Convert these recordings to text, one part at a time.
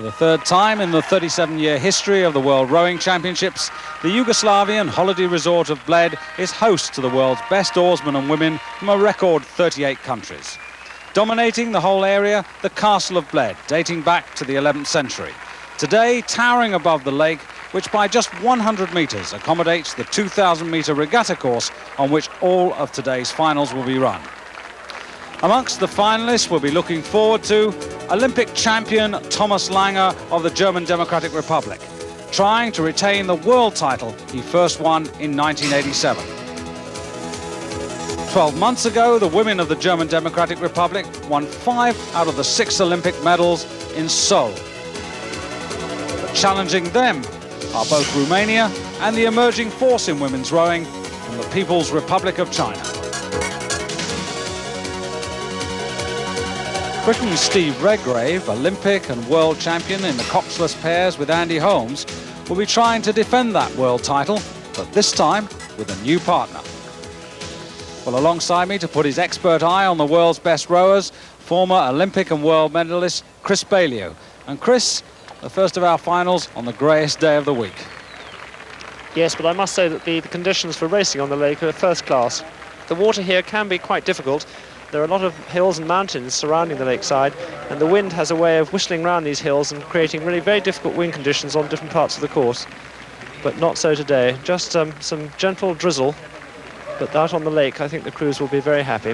the third time in the 37-year history of the World Rowing Championships, the Yugoslavian holiday resort of Bled is host to the world's best oarsmen and women from a record 38 countries. Dominating the whole area, the Castle of Bled, dating back to the 11th century. Today, towering above the lake, which by just 100 metres accommodates the 2,000-metre regatta course on which all of today's finals will be run. Amongst the finalists we'll be looking forward to Olympic champion Thomas Langer of the German Democratic Republic, trying to retain the world title he first won in 1987. 12 months ago, the women of the German Democratic Republic won 5 out of the 6 Olympic medals in Seoul. But challenging them are both Romania and the emerging force in women's rowing from the People's Republic of China. Britain's Steve Redgrave, Olympic and world champion in the coxless pairs with Andy Holmes, will be trying to defend that world title, but this time with a new partner. Well, alongside me to put his expert eye on the world's best rowers, former Olympic and world medalist Chris Baillieu. And Chris, the first of our finals on the greyest day of the week. Yes, but I must say that the conditions for racing on the lake are first class. The water here can be quite difficult. There are a lot of hills and mountains surrounding the lakeside, and the wind has a way of whistling around these hills and creating really very difficult wind conditions on different parts of the course. But not so today, just some gentle drizzle, but out on the lake I think the crews will be very happy.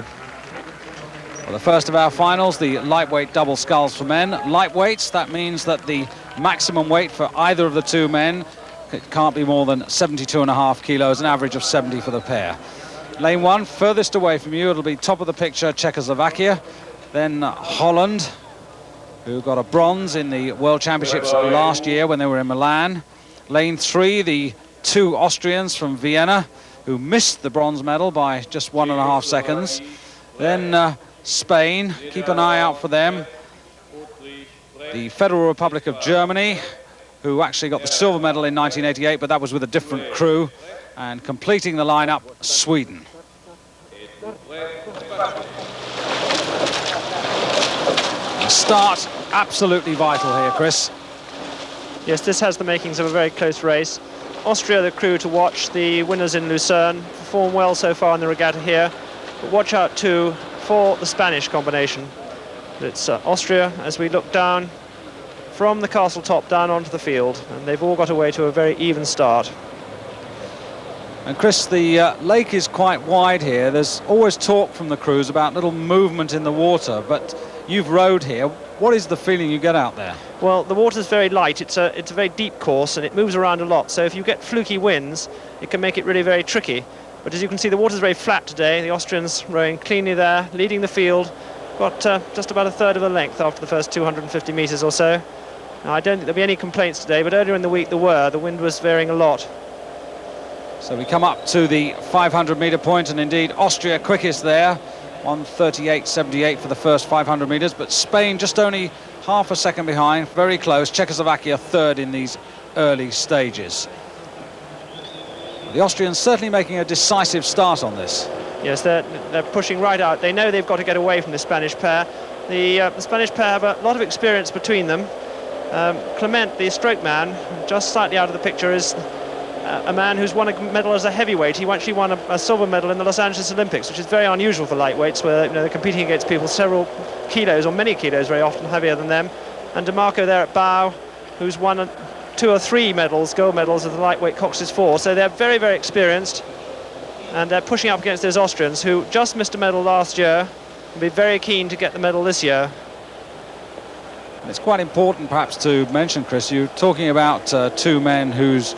Well, the first of our finals, the lightweight double sculls for men. Lightweights, that means that the maximum weight for either of the two men, it can't be more than 72.5 kilos, an average of 70 for the pair. Lane 1, furthest away from you, it'll be top of the picture, Czechoslovakia, then Holland, who got a bronze in the World Championships last year when they were in Milan. Lane 3, the 2 Austrians from Vienna, who missed the bronze medal by just 1.5 seconds. Then Spain, keep an eye out for them. The Federal Republic of Germany, who actually got the silver medal in 1988, but that was with a different crew. And completing the lineup, Sweden. The start, absolutely vital here, Chris. Yes, this has the makings of a very close race. Austria, the crew to watch, the winners in Lucerne, perform well so far in the regatta here. But watch out too for the Spanish combination. It's Austria as we look down from the castle top down onto the field, and they've all got away to a very even start. And Chris, the lake is quite wide here. There's always talk from the crews about little movement in the water, but you've rowed here. What is the feeling you get out there? Well, the water's very light. It's a very deep course, and it moves around a lot. So if you get fluky winds, it can make it really very tricky. But as you can see, the water's very flat today. The Austrians rowing cleanly there, leading the field. Got just about a third of a length after the first 250 metres or so. Now, I don't think there'll be any complaints today, but earlier in the week there were. The wind was varying a lot. So we come up to the 500-metre point, and indeed Austria quickest there, 1:38.78 for the first 500 metres, but Spain just only half a second behind, very close. Czechoslovakia third in these early stages. The Austrians certainly making a decisive start on this. Yes, they're pushing right out. They know they've got to get away from the Spanish pair. The Spanish pair have a lot of experience between them. Clement, the stroke man, just slightly out of the picture, is a man who's won a medal as a heavyweight. He actually won a silver medal in the Los Angeles Olympics, which is very unusual for lightweights, where they're competing against people several kilos or many kilos very often heavier than them. And DeMarco there at bow, who's won 2 or 3 medals, gold medals of the lightweight Cox's 4. So they're very, very experienced, and they're pushing up against those Austrians who just missed a medal last year and be very keen to get the medal this year. It's quite important perhaps to mention, Chris, you're talking about 2 men whose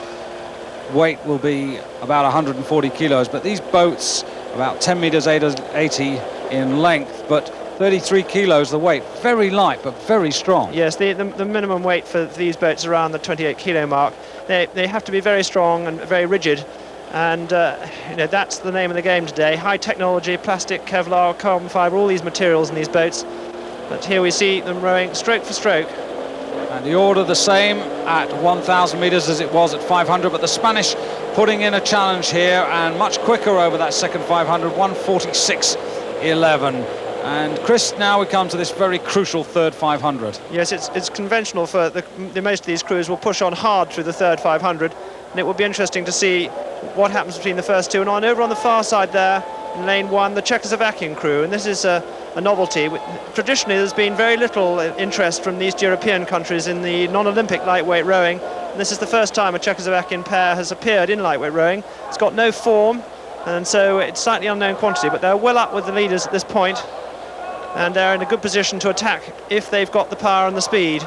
weight will be about 140 kilos, but these boats about 10 meters 80 in length, but 33 kilos the weight, very light but very strong. Yes, the minimum weight for these boats around the 28 kilo mark. They have to be very strong and very rigid, and that's the name of the game today. High technology, plastic, Kevlar, carbon fibre, all these materials in these boats. But here we see them rowing stroke for stroke. And the order the same at 1,000 metres as it was at 500, but the Spanish putting in a challenge here, and much quicker over that second 500, 1:46.11. And Chris, now we come to this very crucial third 500. Yes, it's conventional for the most of these crews will push on hard through the third 500, and it will be interesting to see what happens between the first two. And over on the far side there, in lane 1, the Czechoslovakian crew, and this is a novelty. Traditionally, there's been very little interest from these European countries in the non-Olympic lightweight rowing, and this is the first time a Czechoslovakian pair has appeared in lightweight rowing. It's got no form, and so it's slightly unknown quantity, but they're well up with the leaders at this point, and they're in a good position to attack if they've got the power and the speed.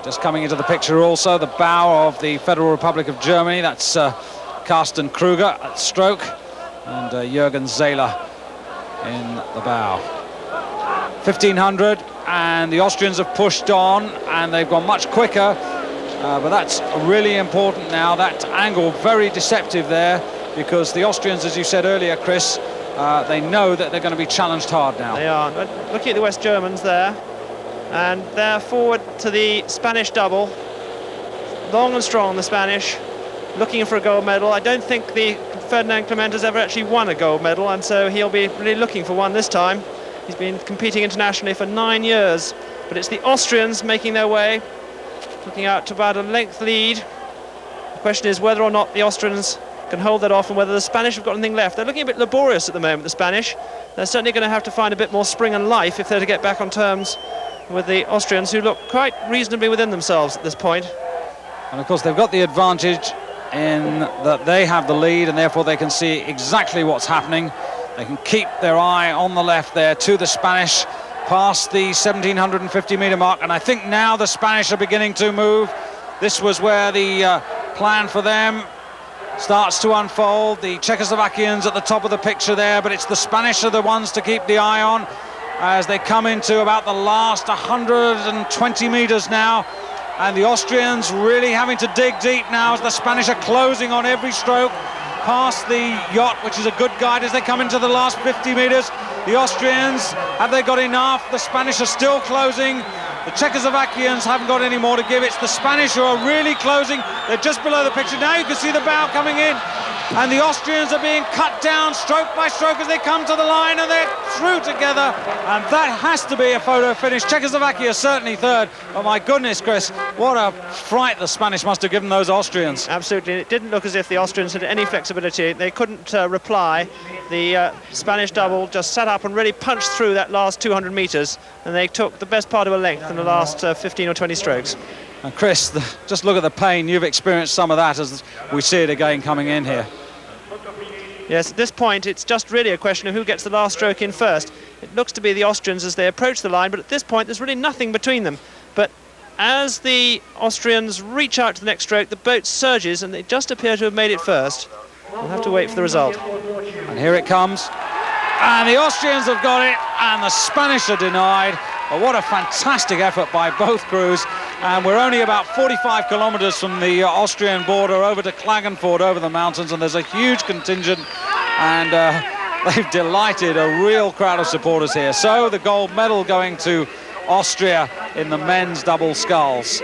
Just coming into the picture also, the bow of the Federal Republic of Germany. That's Carsten Kruger at stroke, and Jürgen Zähler in the bow. 1500, and the Austrians have pushed on, and they've gone much quicker, but that's really important now. That angle, very deceptive there, because the Austrians, as you said earlier, Chris, they know that they're going to be challenged hard now. They are. Looking at the West Germans there, and they're forward to the Spanish double. Long and strong, the Spanish, looking for a gold medal. I don't think the Ferdinand Clement has ever actually won a gold medal, and so he'll be really looking for one this time. He's been competing internationally for 9 years, but it's the Austrians making their way, looking out to about a length lead. The question is whether or not the Austrians can hold that off, and whether the Spanish have got anything left. They're looking a bit laborious at the moment, the Spanish. They're certainly going to have to find a bit more spring and life if they're to get back on terms with the Austrians, who look quite reasonably within themselves at this point. And of course they've got the advantage in that they have the lead, and therefore they can see exactly what's happening. They can keep their eye on the left there to the Spanish, past the 1750 metre mark, and I think now the Spanish are beginning to move. This was where the plan for them starts to unfold. The Czechoslovakians at the top of the picture there, but it's the Spanish are the ones to keep the eye on as they come into about the last 120 metres now, and the Austrians really having to dig deep now as the Spanish are closing on every stroke past the yacht, which is a good guide as they come into the last 50 metres. The Austrians, have they got enough? The Spanish are still closing. The Czechoslovakians haven't got any more to give. It's the Spanish who are really closing. They're just below the picture. Now you can see the bow coming in, and the Austrians are being cut down stroke by stroke as they come to the line, and they're through together, and that has to be a photo finish. Czechoslovakia certainly third, but my goodness, Chris, what a fright the Spanish must have given those Austrians. Absolutely. It didn't look as if the Austrians had any flexibility. They couldn't reply. The Spanish double just sat up and really punched through that last 200 metres, and they took the best part of a length in the last 15 or 20 strokes. And Chris, just look at the pain. You've experienced some of that as we see it again coming in here. Yes, at this point it's just really a question of who gets the last stroke in first. It looks to be the Austrians as they approach the line, but at this point there's really nothing between them. But as the Austrians reach out to the next stroke, the boat surges, and they just appear to have made it first. We'll have to wait for the result. And here it comes, and the Austrians have got it, and the Spanish are denied. But what a fantastic effort by both crews, and we're only about 45 kilometres from the Austrian border over to Klagenfurt, over the mountains, and there's a huge contingent, and they've delighted a real crowd of supporters here. So the gold medal going to Austria in the men's double sculls.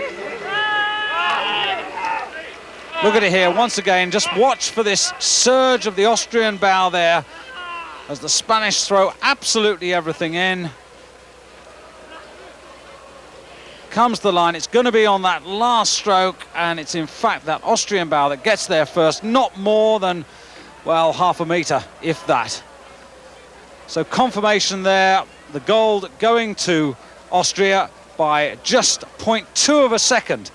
Look at it here once again. Just watch for this surge of the Austrian bow there as the Spanish throw absolutely everything in. Comes the line, it's going to be on that last stroke, and it's in fact that Austrian bow that gets there first, not more than, well, half a metre, if that. So confirmation there, the gold going to Austria by just 0.2 of a second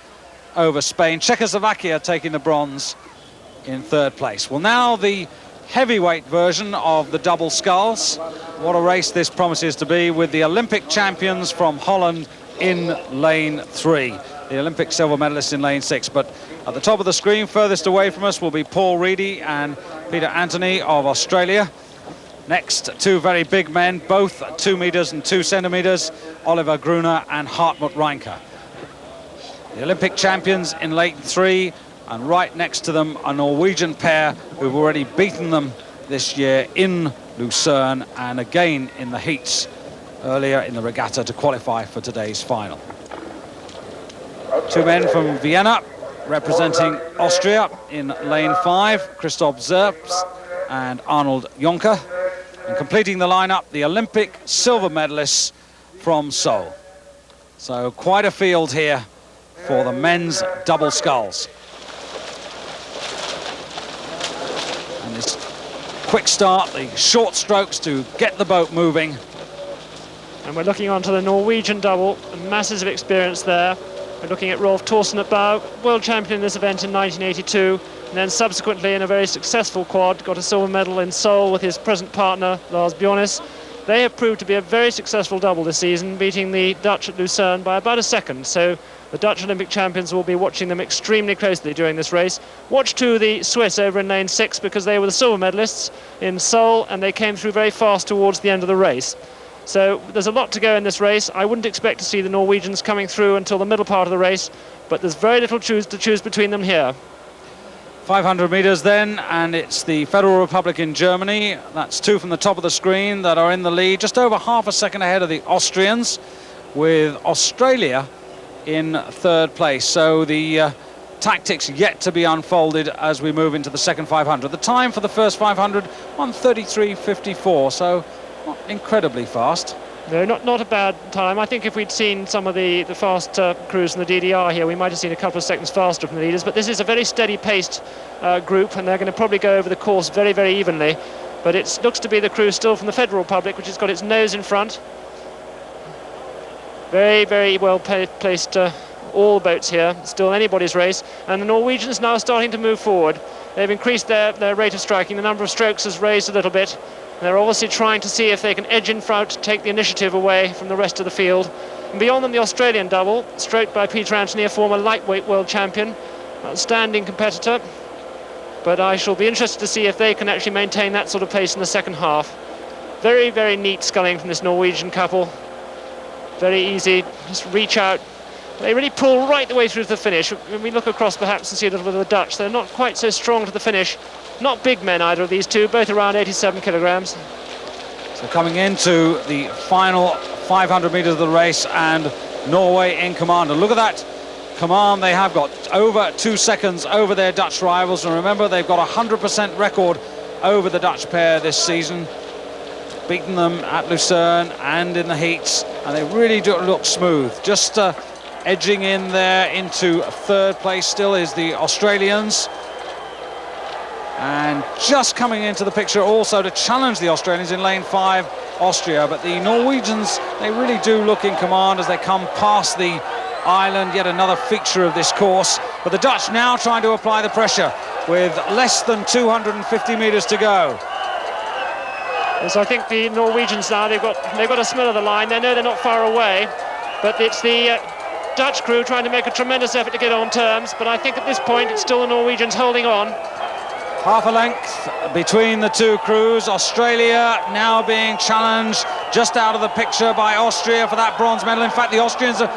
over Spain. Czechoslovakia taking the bronze in third place. Well, now the heavyweight version of the double sculls. What a race this promises to be, with the Olympic champions from Holland in lane 3, the Olympic silver medalists in lane 6. But at the top of the screen, furthest away from us, will be Paul Reedy and Peter Anthony of Australia. Next, two very big men, both 2 metres and 2 centimetres, Oliver Gruner and Hartmut Reinke. The Olympic champions in lane 3, and right next to them a Norwegian pair who've already beaten them this year in Lucerne and again in the heats earlier in the regatta to qualify for today's final. Two men from Vienna representing Austria in lane 5, Christoph Zerps and Arnold Jonker. And completing the lineup, the Olympic silver medalists from Seoul. So quite a field here for the men's double sculls. And this quick start, the short strokes to get the boat moving. And we're looking onto the Norwegian double, masses of experience there. We're looking at Rolf Thorsen at Bow, world champion in this event in 1982, and then subsequently in a very successful quad, got a silver medal in Seoul with his present partner, Lars Bjornes. They have proved to be a very successful double this season, beating the Dutch at Lucerne by about a second. So the Dutch Olympic champions will be watching them extremely closely during this race. Watch too the Swiss over in lane 6, because they were the silver medalists in Seoul, and they came through very fast towards the end of the race. So there's a lot to go in this race. I wouldn't expect to see the Norwegians coming through until the middle part of the race, but there's very little to choose between them here. 500 meters then, and it's the Federal Republic in Germany. That's two from the top of the screen that are in the lead, just over half a second ahead of the Austrians, with Australia in third place. So the tactics yet to be unfolded as we move into the second 500. The time for the first 500, 1:33.54, so not incredibly fast. No, not a bad time. I think if we'd seen some of the fast crews in the DDR here, we might have seen a couple of seconds faster from the leaders. But this is a very steady-paced group, and they're going to probably go over the course very, very evenly. But it looks to be the crew still from the Federal Republic, which has got its nose in front. Very, very well placed, all boats here. Still anybody's race. And the Norwegians now starting to move forward. They've increased their rate of striking. The number of strokes has raised a little bit. They're obviously trying to see if they can edge in front, take the initiative away from the rest of the field. And beyond them, the Australian double, stroked by Peter Anthony, a former lightweight world champion, outstanding competitor. But I shall be interested to see if they can actually maintain that sort of pace in the second half. Very, very neat sculling from this Norwegian couple. Very easy, just reach out. They really pull right the way through to the finish. When we look across perhaps and see a little bit of the Dutch, they're not quite so strong to the finish. Not big men, either of these two, both around 87 kilograms. So coming into the final 500 meters of the race, and Norway in command. And look at that command they have got, over 2 seconds over their Dutch rivals. And remember, they've got a 100% record over the Dutch pair this season. Beaten them at Lucerne and in the heats, and they really do look smooth. Just edging in there into third place still is the Australians. And just coming into the picture also to challenge the Australians in lane 5, Austria. But the Norwegians, they really do look in command as they come past the island, yet another feature of this course. But the Dutch now trying to apply the pressure with less than 250 meters to go. So I think the Norwegians now, they've got a smell of the line. They know they're not far away, but it's the Dutch crew trying to make a tremendous effort to get on terms. But I think at this point, it's still the Norwegians holding on. Half a length between the two crews. Australia now being challenged just out of the picture by Austria for that bronze medal. In fact, the Austrians are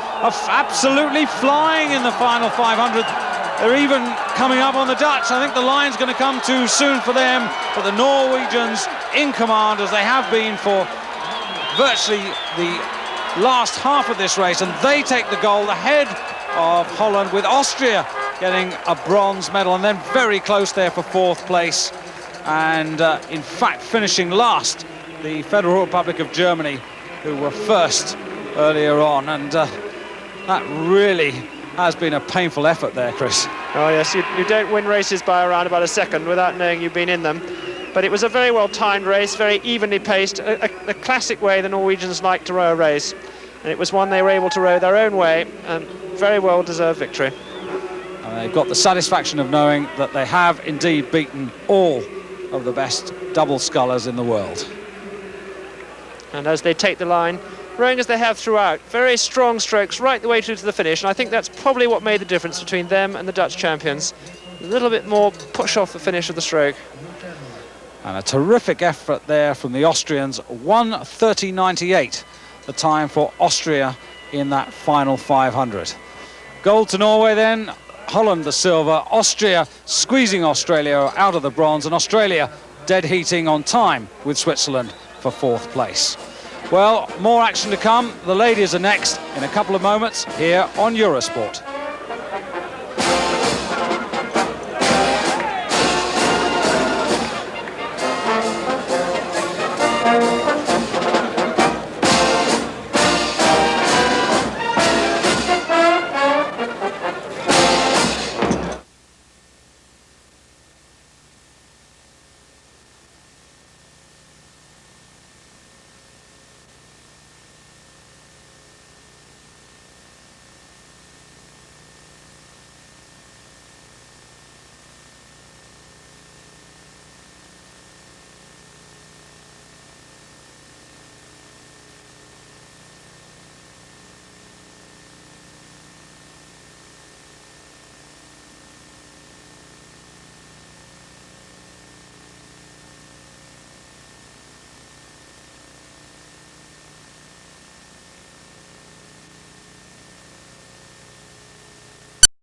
absolutely flying in the final 500. They're even coming up on the Dutch. I think the line's going to come too soon for them, but the Norwegians in command, as they have been for virtually the last half of this race, and they take the gold ahead of Holland, with Austria getting a bronze medal, and then very close there for fourth place. And in fact, finishing last, the Federal Republic of Germany, who were first earlier on. And that really has been a painful effort there, Chris. Oh yes, you don't win races by around about a second without knowing you've been in them. But it was a very well timed race, very evenly paced, a classic way the Norwegians like to row a race. And it was one they were able to row their own way, and very well deserved victory. And they've got the satisfaction of knowing that they have indeed beaten all of the best double scullers in the world. And as they take the line, rowing as they have throughout, very strong strokes right the way through to the finish, and I think that's probably what made the difference between them and the Dutch champions. A little bit more push off the finish of the stroke. And a terrific effort there from the Austrians. 1:30.98 the time for Austria in that final 500. Gold to Norway then, Holland the silver, Austria squeezing Australia out of the bronze, and Australia dead heating on time with Switzerland for fourth place. Well, more action to come. The ladies are next in a couple of moments here on Eurosport.